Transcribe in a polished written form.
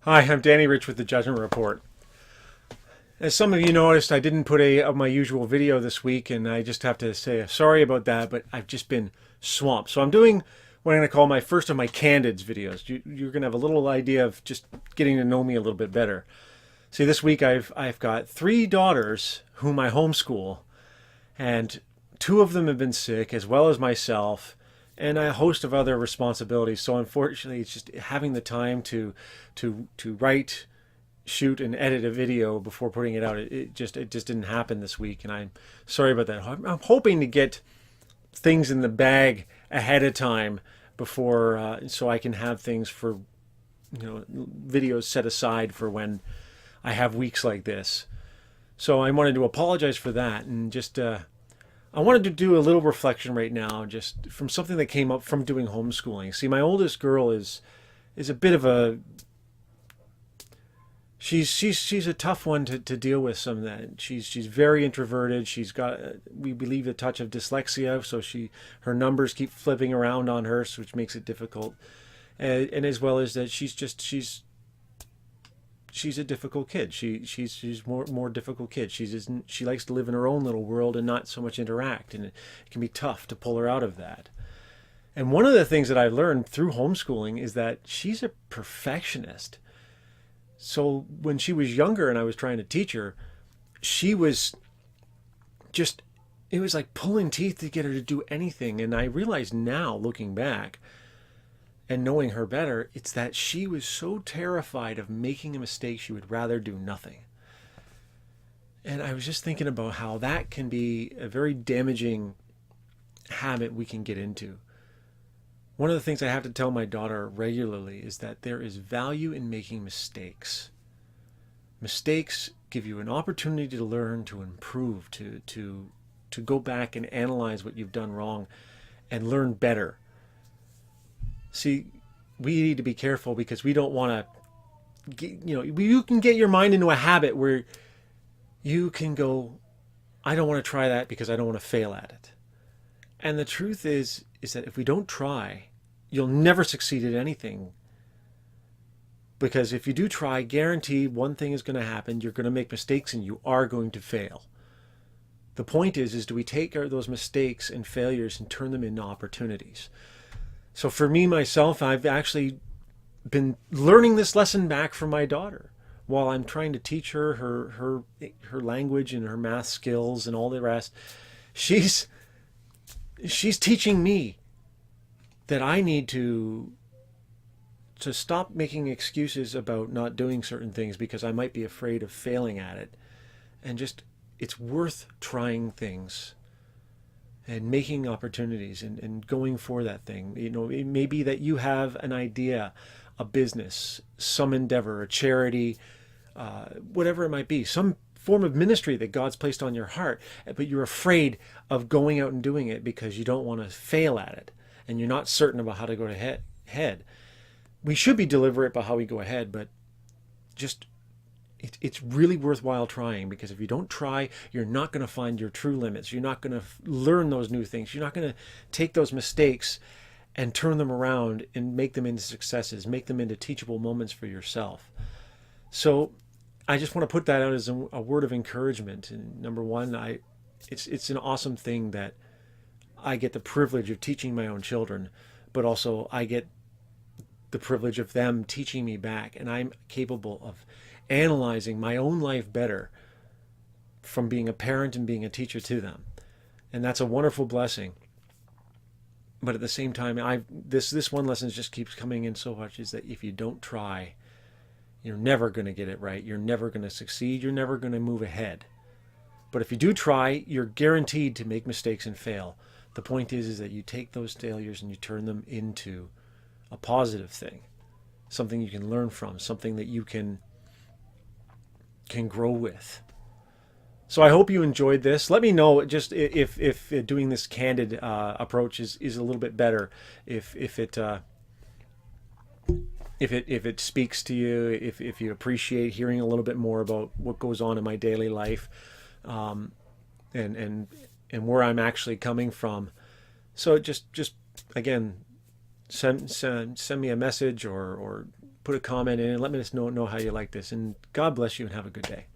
Hi, I'm Danny Rich with the Judgement Report. As some of you noticed, I didn't put a of my usual video this week, and I just have to say sorry about that, but I've just been swamped. So I'm doing what I'm going to call my first of my Candids videos. You're going to have a little idea of just getting to know me a little bit better. See, this week I've got 3 daughters whom I homeschool, and 2 of them have been sick, as well as myself, and a host of other responsibilities. So unfortunately, it's just having the time to write, shoot, and edit a video before putting it out. It just didn't happen this week, and I'm sorry about that. I'm hoping to get things in the bag ahead of time before, so I can have things for videos set aside for when I have weeks like this. So I wanted to apologize for that, and just I wanted to do a little reflection right now, just from something that came up from doing homeschooling. See, my oldest girl is a bit of a she's a tough one to deal with. Some of that she's very introverted. She's got, we believe, a touch of dyslexia, so her numbers keep flipping around on her, which makes it difficult. And as well as that, she's a difficult kid. She's more difficult kid. She likes to live in her own little world and not so much interact, and it can be tough to pull her out of that. And one of the things that I learned through homeschooling is that she's a perfectionist. So when she was younger and I was trying to teach her, she was just, it was like pulling teeth to get her to do anything. And I realize now, looking back and knowing her better, it's that she was so terrified of making a mistake, she would rather do nothing. And I was just thinking about how that can be a very damaging habit we can get into. One of the things I have to tell my daughter regularly is that there is value in making mistakes. Mistakes give you an opportunity to learn, to improve, to go back and analyze what you've done wrong and learn better. See, we need to be careful because we don't want to, you can get your mind into a habit where you can go, I don't want to try that because I don't want to fail at it. And the truth is that if we don't try, you'll never succeed at anything. Because if you do try, guaranteed one thing is going to happen. You're going to make mistakes and you are going to fail. The point is do we take those mistakes and failures and turn them into opportunities? So for me, myself, I've actually been learning this lesson back from my daughter while I'm trying to teach her her language and her math skills and all the rest. She's teaching me that I need to stop making excuses about not doing certain things because I might be afraid of failing at it. And just, it's worth trying things and making opportunities and going for that thing. It may be that you have an idea, a business, some endeavor, a charity, whatever it might be, some form of ministry that God's placed on your heart, but you're afraid of going out and doing it because you don't want to fail at it and you're not certain about how to go ahead. We should be deliberate about how we go ahead, but just it's really worthwhile trying, because if you don't try, you're not going to find your true limits. You're not going to learn those new things. You're not going to take those mistakes and turn them around and make them into successes, make them into teachable moments for yourself. So I just want to put that out as a word of encouragement. And number one, it's an awesome thing that I get the privilege of teaching my own children, but also I get the privilege of them teaching me back, and I'm capable of analyzing my own life better from being a parent and being a teacher to them. And that's a wonderful blessing. But at the same time, this one lesson just keeps coming in so much, is that if you don't try, you're never going to get it right. You're never going to succeed. You're never going to move ahead. But if you do try, you're guaranteed to make mistakes and fail. The point is that you take those failures and you turn them into a positive thing, something you can learn from, something that you can grow with. So I hope you enjoyed this. Let me know just if doing this candid approach is a little bit better, if it speaks to you, if you appreciate hearing a little bit more about what goes on in my daily life, and where I'm actually coming from. So just again, send me a message or put a comment in and let me know how you like this. And God bless you and have a good day.